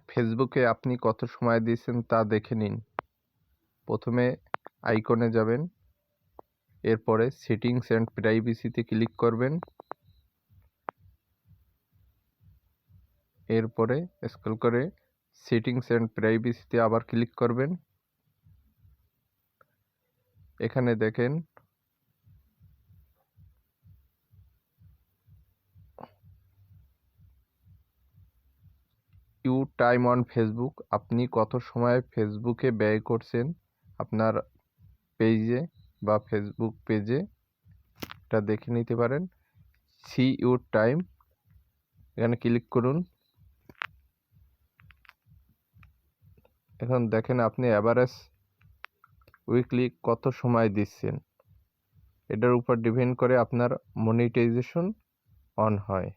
ফেসবুকে আপনি কত সময় দিয়েছেন তা দেখে নিন। প্রথমে আইকনে যাবেন, এরপরে সেটিংস অ্যান্ড প্রাইভেসিতে ক্লিক করবেন, এরপরে স্ক্রল করে সেটিংস অ্যান্ড প্রাইভেসিতে আবার ক্লিক করবেন। এখানে দেখেন ইউ টাইম অন ফেসবুক, আপনি কত সময় ফেসবুকে ব্যয় করছেন আপনার পেজে বা ফেসবুক পেজে, এটা দেখে নিতে পারেন। সি ইউর টাইম, এখানে ক্লিক করুন। এখন দেখেন আপনি অ্যাভারেজ উইকলি কত সময় দিচ্ছেন, এটার উপর ডিপেন্ড করে আপনার মনিটাইজেশন অন হয়।